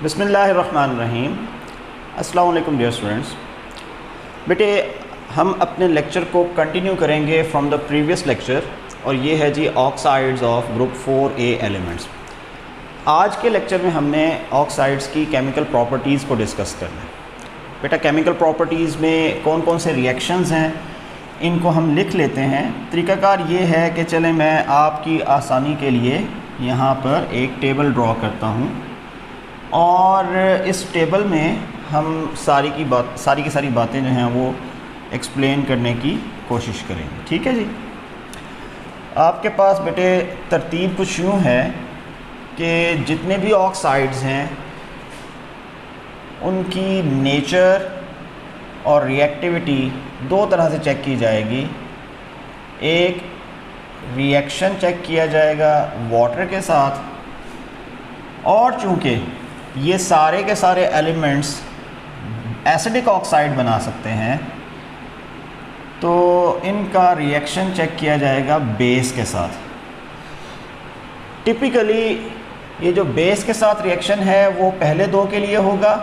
बिस्मिल्लाहिर्रहमानिर्रहीम। अस्सलाम वालेकुम डियर स्टूडेंट्स। बेटे हम अपने लेक्चर को कंटिन्यू करेंगे फ्रॉम द प्रीवियस लेक्चर और ये है जी oxides of group 4A elements. आज के लेक्चर में हमने ऑक्साइड्स की केमिकल प्रॉपर्टीज़ को डिस्कस करना है। बेटा केमिकल प्रॉपर्टीज़ में कौन कौन से रिएक्शंस हैं इनको हम लिख लेते हैं। तरीक़ाकार ये है कि चलें मैं आपकी आसानी के लिए यहाँ पर एक टेबल ड्रॉ करता हूँ और इस टेबल में हम सारी की सारी बातें जो हैं वो एक्सप्लेन करने की कोशिश करेंगे। ठीक है जी। आपके पास बेटे तरतीब कुछ यूँ है कि जितने भी ऑक्साइड्स हैं उनकी नेचर और रिएक्टिविटी दो तरह से चेक की जाएगी। एक रिएक्शन चेक किया जाएगा वाटर के साथ, और चूँकि ये सारे के सारे एलिमेंट्स एसिडिक ऑक्साइड बना सकते हैं तो इनका रिएक्शन चेक किया जाएगा बेस के साथ। टिपिकली ये जो बेस के साथ रिएक्शन है वो पहले दो के लिए होगा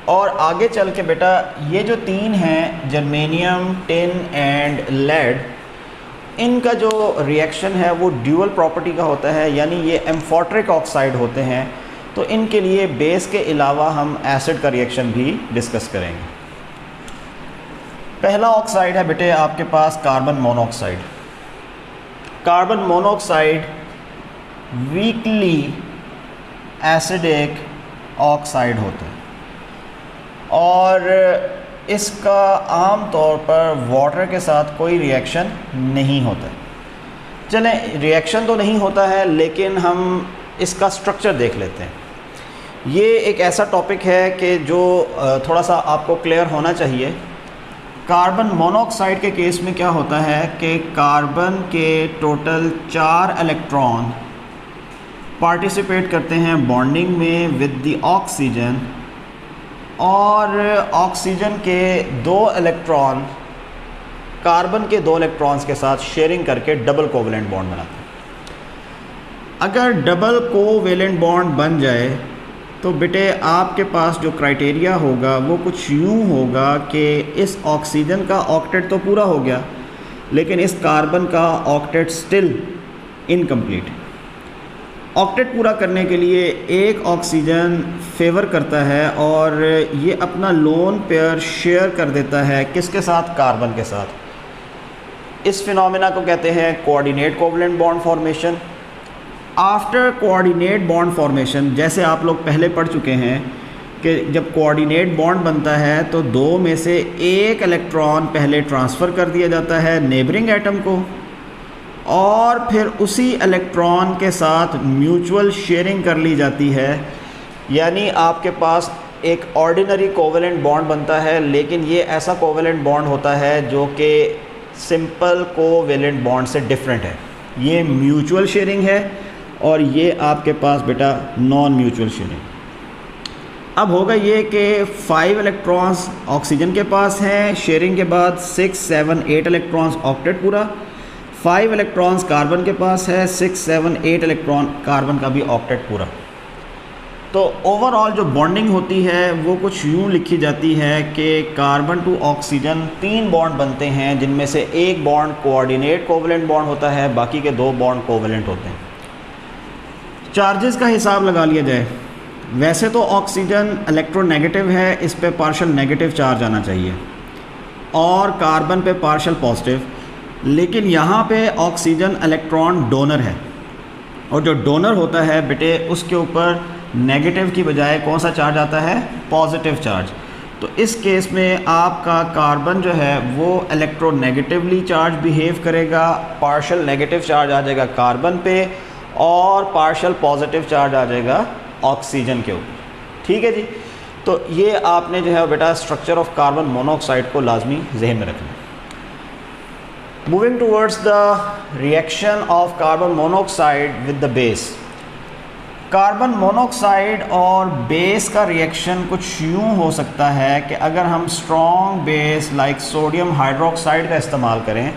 और आगे चल के बेटा ये जो तीन हैं जर्मेनियम, टिन एंड लेड, इनका जो रिएक्शन है वो ड्यूअल प्रॉपर्टी का होता है, यानी ये एम्फोटरिक ऑक्साइड होते हैं। तो इनके लिए बेस के अलावा हम एसिड का रिएक्शन भी डिस्कस करेंगे। पहला ऑक्साइड है बेटे आपके पास carbon monoxide. Carbon monoxide weakly acidic oxide होता है और इसका आम तौर पर वाटर के साथ कोई रिएक्शन नहीं होता। चलें रिएक्शन तो नहीं होता है लेकिन हम इसका स्ट्रक्चर देख लेते हैं। ये एक ऐसा टॉपिक है कि जो थोड़ा सा आपको क्लियर होना चाहिए। कार्बन मोनोऑक्साइड के केस में क्या होता है कि कार्बन के टोटल 4 इलेक्ट्रॉन पार्टिसिपेट करते हैं बॉन्डिंग में विद द ऑक्सीजन और ऑक्सीजन के 2 इलेक्ट्रॉन कार्बन के 2 इलेक्ट्रॉन्स के साथ शेयरिंग करके डबल कोवेलेंट बॉन्ड बनाते हैं। अगर डबल कोवेलेंट बॉन्ड बन जाए तो बेटे आपके पास जो क्राइटेरिया होगा वो कुछ यूँ होगा कि इस ऑक्सीजन का ऑक्टेट तो पूरा हो गया लेकिन इस कार्बन का ऑक्टेट स्टिल इनकम्प्लीट। ऑक्टेट पूरा करने के लिए एक ऑक्सीजन फेवर करता है और ये अपना लोन पेयर शेयर कर देता है किसके साथ? कार्बन के साथ। इस फिनोमेना को कहते हैं coordinate covalent bond formation. After coordinate bond formation, जैसे आप लोग पहले पढ़ चुके हैं कि जब कोऑर्डिनेट बॉन्ड बनता है तो दो में से एक इलेक्ट्रॉन पहले ट्रांसफ़र कर दिया जाता है नेबरिंग एटम को और फिर उसी इलेक्ट्रॉन के साथ म्यूचुअल शेयरिंग कर ली जाती है। यानी आपके पास एक ऑर्डिनरी कोवेलेंट बॉन्ड बनता है लेकिन ये ऐसा कोवेलेंट बॉन्ड होता है जो कि सिंपल कोवेलेंट बॉन्ड से डिफरेंट है। ये म्यूचुअल शेयरिंग है और ये आपके पास बेटा नॉन म्यूचुअल शेयरिंग। अब होगा ये कि 5 इलेक्ट्रॉन्स ऑक्सीजन के पास हैं, शेयरिंग के बाद 6, 7, 8 इलेक्ट्रॉन्स ऑक्टेट पूरा। 5 इलेक्ट्रॉन्स कार्बन के पास है, 6, 7, 8 इलेक्ट्रॉन कार्बन का भी ऑक्टेट पूरा। तो ओवरऑल जो बॉन्डिंग होती है वो कुछ यूँ लिखी जाती है कि कार्बन टू ऑक्सीजन 3 बॉन्ड बनते हैं जिनमें से एक बॉन्ड कोऑर्डिनेट कोवेलेंट बॉन्ड होता है, बाकी के 2 बॉन्ड कोवेलेंट होते हैं। चार्जेस का हिसाब लगा लिया जाए, वैसे तो ऑक्सीजन इलेक्ट्रोनेगेटिव है, इस पे पार्शियल नेगेटिव चार्ज आना चाहिए और कार्बन पे पार्शियल पॉजिटिव, लेकिन यहाँ पे ऑक्सीजन इलेक्ट्रॉन डोनर है और जो डोनर होता है बेटे उसके ऊपर नेगेटिव की बजाय कौन सा चार्ज आता है? Positive charge. तो इस केस में आपका कार्बन जो है वो इलेक्ट्रोनेगेटिवली चार्ज बिहेव करेगा, पार्शियल नेगेटिव चार्ज आ जाएगा कार्बन पे और पार्शियल पॉजिटिव चार्ज आ जाएगा ऑक्सीजन के ऊपर। ठीक है जी। तो ये आपने जो है बेटा स्ट्रक्चर ऑफ कार्बन मोनोऑक्साइड को लाजमी जहन में रखना है। Moving towards the reaction of carbon monoxide with the base. Carbon monoxide और बेस का रिएक्शन कुछ यूँ हो सकता है कि अगर हम strong base like sodium hydroxide का इस्तेमाल करें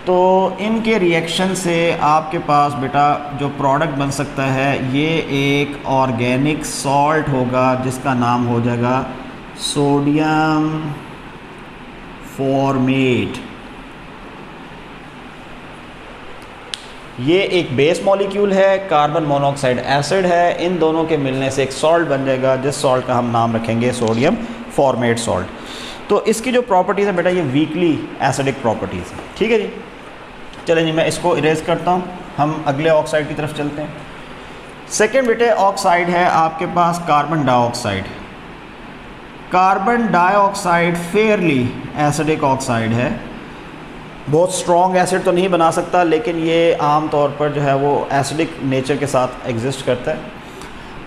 तो इनके रिएक्शन से आपके पास बेटा जो प्रोडक्ट बन सकता है ये एक ऑर्गेनिक सॉल्ट होगा जिसका नाम हो जाएगा सोडियम फॉर्मेट। ये एक बेस मॉलिक्यूल है, कार्बन मोनोऑक्साइड एसिड है, इन दोनों के मिलने से एक सॉल्ट बन जाएगा जिस सॉल्ट का हम नाम रखेंगे सोडियम फॉर्मेट सॉल्ट। तो इसकी जो प्रॉपर्टीज़ है बेटा ये वीकली एसिडिक प्रॉपर्टीज़ है। ठीक है जी, चलें जी मैं इसको इरेज करता हूँ, हम अगले ऑक्साइड की तरफ चलते हैं। सेकेंड बेटे ऑक्साइड है आपके पास carbon dioxide. Carbon dioxide fairly acidic oxide है, बहुत स्ट्रॉन्ग एसिड तो नहीं बना सकता लेकिन ये आम तौर पर जो है वो एसिडिक नेचर के साथ एग्जिस्ट करता है।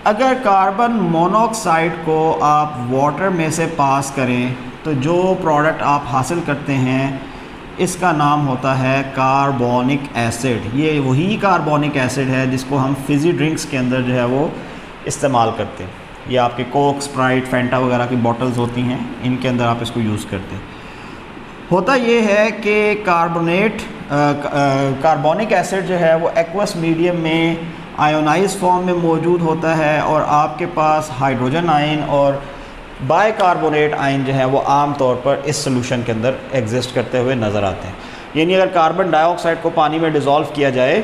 अगर कार्बन मोनोऑक्साइड को आप वाटर में से पास करें तो जो प्रोडक्ट आप हासिल करते हैं इसका नाम होता है कार्बोनिक एसिड। ये वही कार्बोनिक एसिड है जिसको हम फिज़ी ड्रिंक्स के अंदर जो है वो इस्तेमाल करते हैं। ये आपके कोक, स्प्राइट, फैंटा वगैरह की बॉटल्स होती हैं, इनके अंदर आप इसको यूज़ करते हैं। होता ये है कि कार्बोनिक एसिड जो है वो एक्वस मीडियम में आयोनाइज फॉर्म में मौजूद होता है और आपके पास हाइड्रोजन आयन और बाइकार्बोनेट आयन जो है वो आम तौर पर इस सोल्यूशन के अंदर एग्जिस्ट करते हुए नज़र आते हैं। यानी अगर कार्बन डाइऑक्साइड को पानी में डिज़ोल्व किया जाए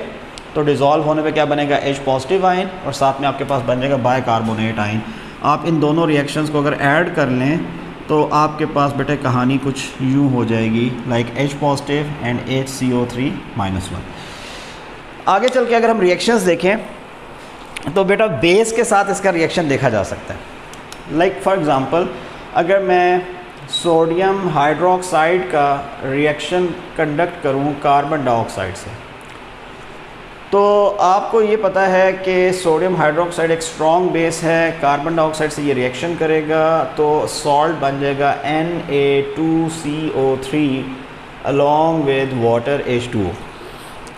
तो डिज़ोल्व होने पे क्या बनेगा, H पॉजिटिव आयन और साथ में आपके पास बन जाएगा बाइकार्बोनेट आयन। आप इन दोनों रिएक्शंस को अगर ऐड कर लें तो आपके पास बेटे कहानी कुछ यूँ हो जाएगी, like H positive and HCO3-1। आगे चल के अगर हम रिएक्शंस देखें तो बेटा बेस के साथ इसका रिएक्शन देखा जा सकता है। लाइक फॉर एग्ज़ाम्पल अगर मैं सोडियम हाइड्रोक्साइड का रिएक्शन कंडक्ट करूं कार्बन डाइऑक्साइड से, तो आपको ये पता है कि सोडियम हाइड्रोक्साइड एक स्ट्रॉन्ग बेस है, कार्बन डाइऑक्साइड से ये रिएक्शन करेगा तो सॉल्ट बन जाएगा Na2CO3 along with water H2O।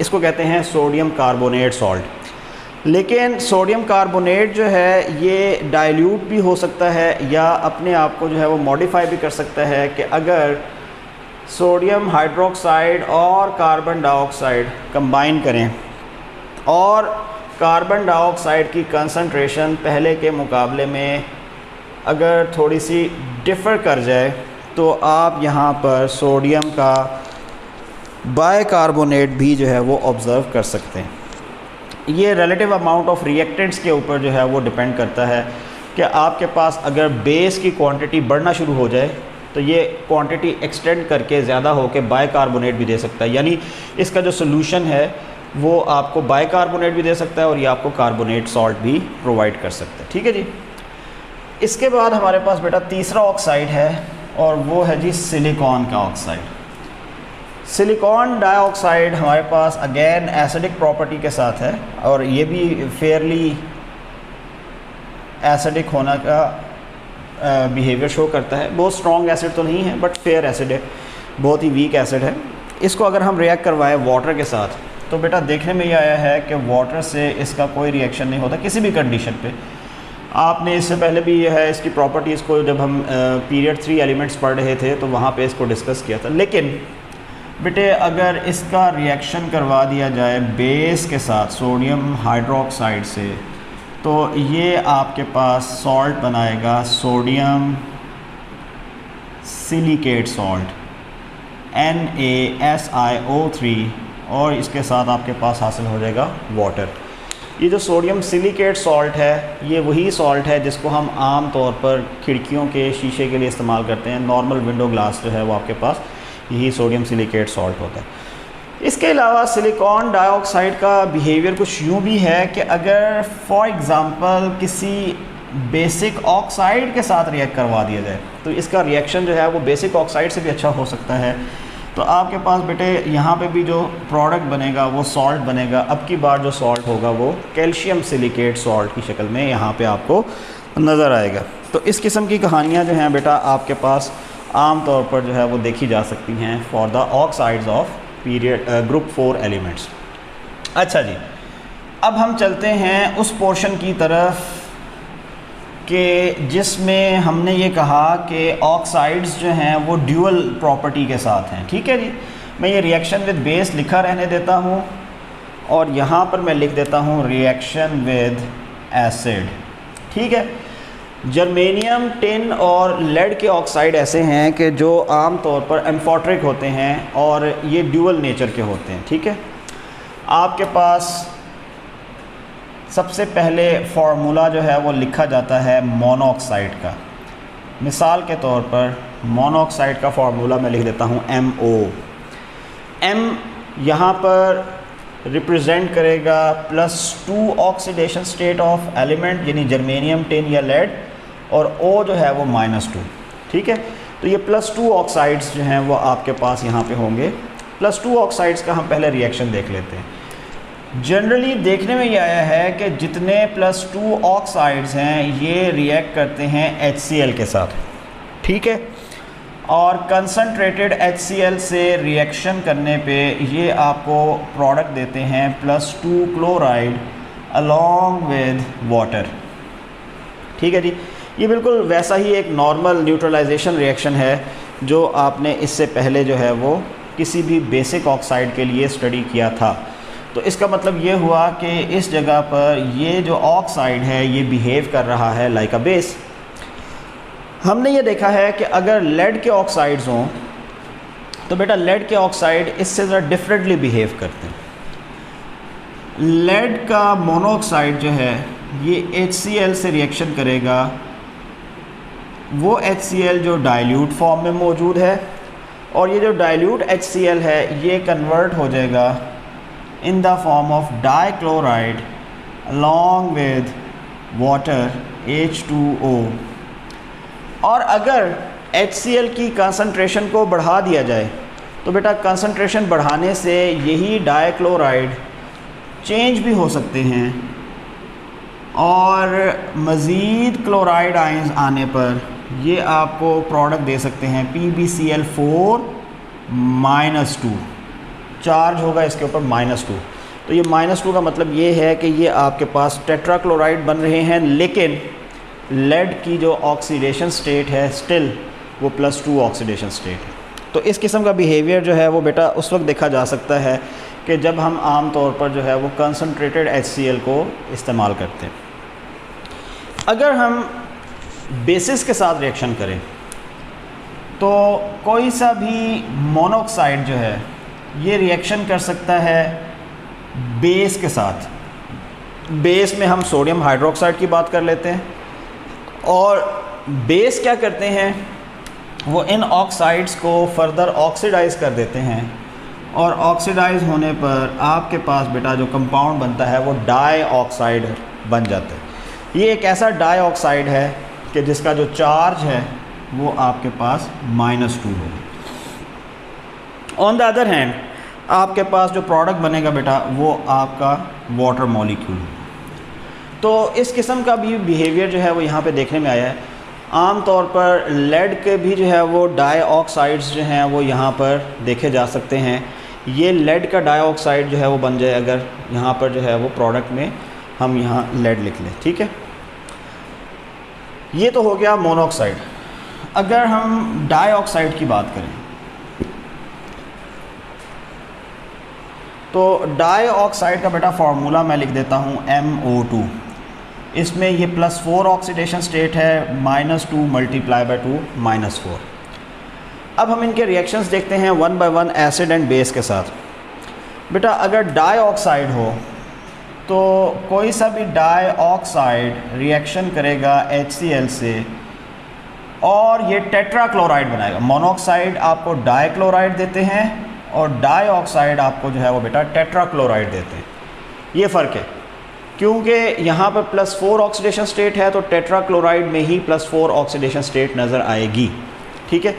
इसको कहते हैं सोडियम कार्बोनेट सॉल्ट। लेकिन सोडियम कार्बोनेट जो है ये डाइल्यूट भी हो सकता है या अपने आप को जो है वो मॉडिफाई भी कर सकता है कि अगर सोडियम हाइड्रोक्साइड और कार्बन डाइऑक्साइड कंबाइन करें और कार्बन डाइऑक्साइड की कंसंट्रेशन पहले के मुकाबले में अगर थोड़ी सी डिफ़र कर जाए तो आप यहाँ पर सोडियम का बाइकार्बोनेट भी जो है वो ऑब्ज़र्व कर सकते हैं। ये रिलेटिव अमाउंट ऑफ रिएक्टेंट्स के ऊपर जो है वो डिपेंड करता है कि आपके पास अगर बेस की क्वांटिटी बढ़ना शुरू हो जाए तो ये क्वांटिटी एक्सटेंड करके ज़्यादा होकर बाइकार्बोनेट भी दे सकता है। यानी इसका जो सोल्यूशन है वो आपको बाइकार्बोनेट भी दे सकता है और ये आपको कार्बोनेट सॉल्ट भी प्रोवाइड कर सकता है। ठीक है जी। इसके बाद हमारे पास बेटा तीसरा ऑक्साइड है और वो है जी सिलिकॉन का ऑक्साइड। सिलिकॉन डाइऑक्साइड हमारे पास अगेन एसिडिक प्रॉपर्टी के साथ है और ये भी फेयरली एसिडिक होना का बिहेवियर शो करता है। बहुत स्ट्रॉन्ग एसिड तो नहीं है बट फेयर एसिड है, बहुत ही वीक एसिड है। इसको अगर हम रिएक्ट करवाएं वाटर के साथ तो बेटा देखने में ये आया है कि वाटर से इसका कोई रिएक्शन नहीं होता किसी भी कंडीशन पे। आपने इससे पहले भी ये है इसकी प्रॉपर्टीज़ को जब हम पीरियड 3 एलिमेंट्स पढ़ रहे थे तो वहाँ पे इसको डिस्कस किया था। लेकिन बेटे अगर इसका रिएक्शन करवा दिया जाए बेस के साथ सोडियम हाइड्रोक्साइड से तो ये आपके पास सॉल्ट बनाएगा सोडियम सिलिकेट सॉल्ट NaSiO3 और इसके साथ आपके पास हासिल हो जाएगा वाटर। ये जो सोडियम सिलिकेट सॉल्ट है ये वही सॉल्ट है जिसको हम आम तौर पर खिड़कियों के शीशे के लिए इस्तेमाल करते हैं। नॉर्मल विंडो ग्लास जो है वो आपके पास यही सोडियम सिलिकेट सॉल्ट होता है। इसके अलावा सिलिकॉन डाइऑक्साइड का बिहेवियर कुछ यूँ भी है कि अगर फॉर एग्ज़ाम्पल किसी बेसिक ऑक्साइड के साथ रिएक्ट करवा दिया जाए तो इसका रिएक्शन जो है वो बेसिक ऑक्साइड से भी अच्छा हो सकता है। तो आपके पास बेटे यहाँ पे भी जो प्रोडक्ट बनेगा वो सॉल्ट बनेगा। अब की बार जो सॉल्ट होगा वो कैल्शियम सिलिकेट सॉल्ट की शक्ल में यहाँ पे आपको नज़र आएगा। तो इस किस्म की कहानियाँ जो हैं बेटा आपके पास आम तौर पर जो है वो देखी जा सकती हैं for the oxides of period group 4 elements. अच्छा जी, अब हम चलते हैं उस पोर्शन की तरफ कि जिसमें हमने ये कहा कि ऑक्साइड्स जो हैं वो ड्यूअल प्रॉपर्टी के साथ हैं। ठीक है जी, मैं ये रिएक्शन विद बेस लिखा रहने देता हूँ और यहाँ पर मैं लिख देता हूँ रिएक्शन विद एसिड। ठीक है। जर्मेनियम, टिन और लेड के ऑक्साइड ऐसे हैं कि जो आम तौर पर एम्फोटरिक होते हैं और ये ड्यूअल नेचर के होते हैं। ठीक है। आपके पास सबसे पहले फार्मूला जो है वो लिखा जाता है मोनोऑक्साइड का। मिसाल के तौर पर मोनोऑक्साइड का फार्मूला मैं लिख देता हूँ MO। M यहाँ पर रिप्रेजेंट करेगा +2 ऑक्सीडेशन स्टेट ऑफ एलिमेंट यानी जर्मेनियम, टिन या लेड, और O जो है वो -2। ठीक है। तो ये +2 ऑक्साइड्स जो हैं वो आपके पास यहाँ पे होंगे। +2 ऑक्साइड्स का हम पहले रिएक्शन देख लेते हैं। जनरली देखने में ये आया है कि जितने +2 ऑक्साइड्स हैं ये रिएक्ट करते हैं HCl के साथ। ठीक है। और कंसनट्रेटेड HCl से रिएक्शन करने पे ये आपको प्रोडक्ट देते हैं +2 क्लोराइड अलॉन्ग विद वाटर। ठीक है जी। ये बिल्कुल वैसा ही एक नॉर्मल न्यूट्रलाइजेशन रिएक्शन है जो आपने इससे पहले जो है वो किसी भी बेसिक ऑक्साइड के लिए स्टडी किया था। तो इसका मतलब ये हुआ कि इस जगह पर ये जो ऑक्साइड है ये बिहेव कर रहा है लाइक अ बेस। हमने ये देखा है कि अगर लेड के ऑक्साइड्स हों तो बेटा लेड के ऑक्साइड इससे ज़रा डिफरेंटली बिहेव करते हैं। लेड का मोनोऑक्साइड जो है ये HCl से रिएक्शन करेगा, वो HCl जो डाइल्यूट फॉर्म में मौजूद है, और ये जो डाइल्यूट HCl है ये कन्वर्ट हो जाएगा in the form of dichloride along with water H2O। और अगर HCl की कंसंट्रेशन को बढ़ा दिया जाए तो बेटा कंसंट्रेशन बढ़ाने से यही डाइक्लोराइड चेंज भी हो सकते हैं और मज़ीद क्लोराइड आयंस आने पर ये आपको प्रोडक्ट दे सकते हैं PbCl4 -2। चार्ज होगा इसके ऊपर -2। तो ये -2 का मतलब ये है कि ये आपके पास टेट्राक्लोराइड बन रहे हैं, लेकिन लेड की जो ऑक्सीडेशन स्टेट है स्टिल वो +2 ऑक्सीडेशन स्टेट है। तो इस किस्म का बिहेवियर जो है वो बेटा उस वक्त देखा जा सकता है कि जब हम आम तौर पर जो है वो कंसनट्रेटेड HCl को इस्तेमाल करते हैं। अगर हम बेसिस के साथ रिएक्शन करें तो कोई सा भी मोनोऑक्साइड जो है ये रिएक्शन कर सकता है बेस के साथ। बेस में हम सोडियम हाइड्रोक्साइड की बात कर लेते हैं, और बेस क्या करते हैं वो इन ऑक्साइड्स को फर्दर ऑक्सीडाइज कर देते हैं, और ऑक्सीडाइज होने पर आपके पास बेटा जो कंपाउंड बनता है वो डाई ऑक्साइड बन जाता है। ये एक ऐसा डाई ऑक्साइड है कि जिसका जो चार्ज है वो आपके पास -2 होगा। ऑन द अदर हैंड आपके पास जो प्रोडक्ट बनेगा बेटा वो आपका वाटर मॉलिक्यूल। तो इस किस्म का भी बिहेवियर जो है वो यहाँ पे देखने में आया है। आम तौर पर लेड के भी जो है वो डाइऑक्साइड्स जो हैं वो यहाँ पर देखे जा सकते हैं। ये लेड का डाइऑक्साइड जो है वो बन जाए अगर यहाँ पर जो है वो प्रोडक्ट में हम यहाँ लेड लिख लें। ठीक है। ये तो हो गया मोनोऑक्साइड। अगर हम डाइऑक्साइड की बात करें तो डाइऑक्साइड का बेटा फार्मूला मैं लिख देता हूँ MO2। इसमें ये +4 ऑक्सीडेशन स्टेट है, -2 × 2 -4। अब हम इनके रिएक्शंस देखते हैं 1 बाय 1 एसिड एंड बेस के साथ। बेटा अगर डाइऑक्साइड हो तो कोई सा भी डाइऑक्साइड रिएक्शन करेगा HCl से और ये टेट्राक्लोराइड बनाएगा। मोनोऑक्साइड आपको डाइक्लोराइड देते हैं और डाइऑक्साइड आपको जो है वो बेटा टेट्राक्लोराइड देते हैं। ये फ़र्क है क्योंकि यहाँ पर +4 ऑक्सीडेशन स्टेट है तो टेट्राक्लोराइड में ही +4 ऑक्सीडेशन स्टेट नज़र आएगी। ठीक है।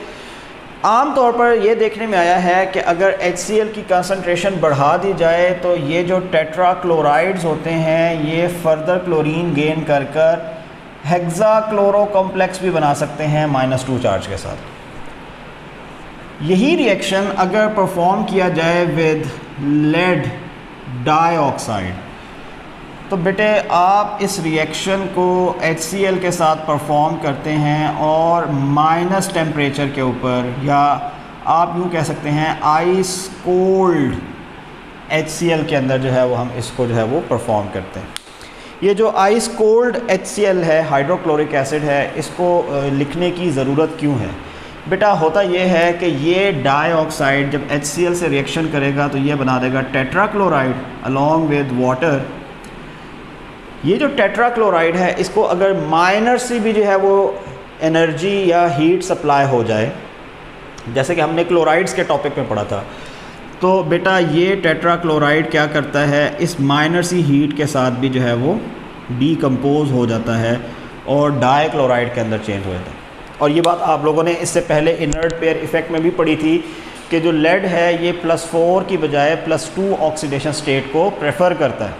आम तौर पर यह देखने में आया है कि अगर HCl की कंसंट्रेशन बढ़ा दी जाए तो ये जो टेट्राक्लोराइड्स होते हैं ये फर्दर क्लोरीन गेन कर कर हेक्सा क्लोरो कॉम्प्लेक्स भी बना सकते हैं -2 चार्ज के साथ। यही रिएक्शन अगर परफॉर्म किया जाए विद लेड डाइऑक्साइड तो बेटे आप इस रिएक्शन को HCl के साथ परफॉर्म करते हैं और माइनस टेम्परेचर के ऊपर या आप यूँ कह सकते हैं आइस कोल्ड HCl के अंदर जो है वो हम इसको जो है वो परफॉर्म करते हैं। ये जो आइस कोल्ड HCl है, हाइड्रोक्लोरिक एसिड है, इसको लिखने की ज़रूरत क्यों है बेटा? होता ये है कि ये डाइऑक्साइड जब HCl से रिएक्शन करेगा तो ये बना देगा टेट्राक्लोराइड अलॉन्ग विद वाटर। ये जो टेट्राक्लोराइड है, इसको अगर माइनर सी भी जो है वो एनर्जी या हीट सप्लाई हो जाए, जैसे कि हमने क्लोराइड्स के टॉपिक में पढ़ा था, तो बेटा ये टेट्राक्लोराइड क्या करता है, इस माइनर सी हीट के साथ भी जो है वो डीकम्पोज हो जाता है और डाइक्लोराइड के अंदर चेंज हो जाता है। और ये बात आप लोगों ने इससे पहले इनर्ट पेयर इफ़ेक्ट में भी पढ़ी थी कि जो लेड है ये +4 की बजाय +2 ऑक्सीडेशन स्टेट को प्रेफर करता है।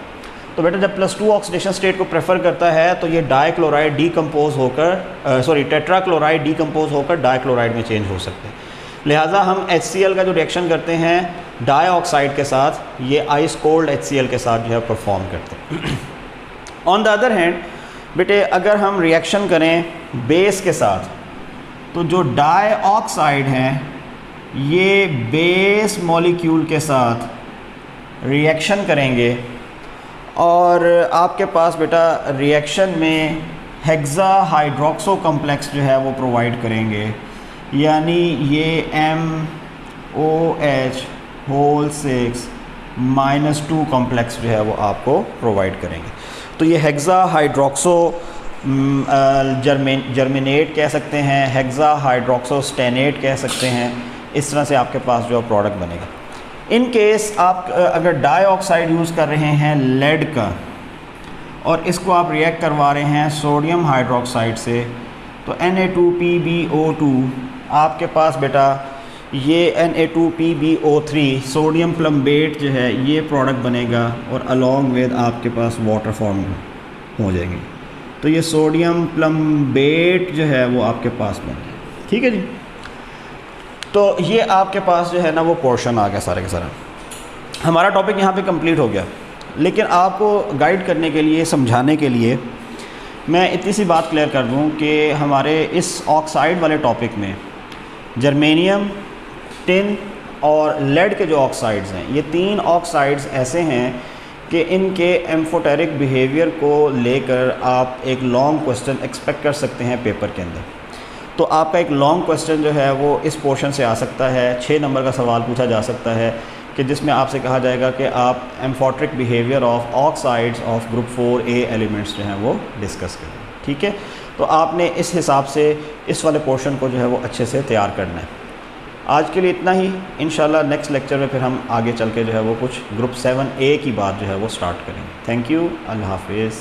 तो बेटा जब +2 ऑक्सीडेशन स्टेट को प्रेफर करता है तो ये डाइक्लोराइड डीकम्पोज होकर टेट्राक्लोराइड डीकम्पोज होकर डाइक्लोराइड में चेंज हो सकते हैं। लिहाजा हम HCl का जो रिएक्शन करते हैं डाइऑक्साइड के साथ, ये आइस कोल्ड HCl के साथ जो है परफॉर्म करते हैं। ऑन द अदर हैंड बेटे अगर हम रिएक्शन करें बेस के साथ, तो जो डाइऑक्साइड है ये बेस मॉलिक्यूल के साथ रिएक्शन करेंगे और आपके पास बेटा रिएक्शन में हेक्सा हाइड्रोक्सो कॉम्प्लेक्स जो है वो प्रोवाइड करेंगे, यानी ये MOH होल 6 -2 कॉम्प्लेक्स जो है वो आपको प्रोवाइड करेंगे। तो ये हेक्सा हाइड्रोक्सो जर्मिनेट कह सकते हैं, हेक्सा हाइड्रोक्सो स्टेनेट कह सकते हैं। इस तरह से आपके पास जो प्रोडक्ट बनेगा। इन केस आप अगर डाइऑक्साइड यूज़ कर रहे हैं लेड का और इसको आप रिएक्ट करवा रहे हैं सोडियम हाइड्रोक्साइड से, तो Na2PbO2 आपके पास बेटा ये Na2PbO3 सोडियम प्लम्बेट जो है ये प्रोडक्ट बनेगा और अलॉन्ग विद आपके पास वाटर फॉर्म हो जाएंगे। तो ये सोडियम प्लम्बेट जो है वो आपके पास बन गया। ठीक है जी। तो ये आपके पास जो है ना वो पोर्शन आ गया सारे के सारा। हमारा टॉपिक यहाँ पे कंप्लीट हो गया, लेकिन आपको गाइड करने के लिए, समझाने के लिए मैं इतनी सी बात क्लियर कर दूँ कि हमारे इस ऑक्साइड वाले टॉपिक में जर्मेनियम, टिन और लेड के जो ऑक्साइड्स हैं, ये 3 ऑक्साइड्स ऐसे हैं कि इनके एम्फोटेरिक बिहेवियर को लेकर आप एक लॉन्ग क्वेश्चन एक्सपेक्ट कर सकते हैं पेपर के अंदर। तो आपका एक लॉन्ग क्वेश्चन जो है वो इस पोर्शन से आ सकता है। 6 नंबर का सवाल पूछा जा सकता है कि जिसमें आपसे कहा जाएगा कि आप amphoteric behaviour of oxides of group 4A elements जो हैं वो डिस्कस करें। ठीक है, तो आपने इस हिसाब से इस वाले पोर्शन को जो है वो अच्छे से तैयार करना है। आज के लिए इतना ही। इंशाल्लाह नेक्स्ट लेक्चर में फिर हम आगे चल के जो है वो कुछ ग्रुप 7A की बात जो है वो स्टार्ट करेंगे। थैंक यू, अल्लाह हाफिज़।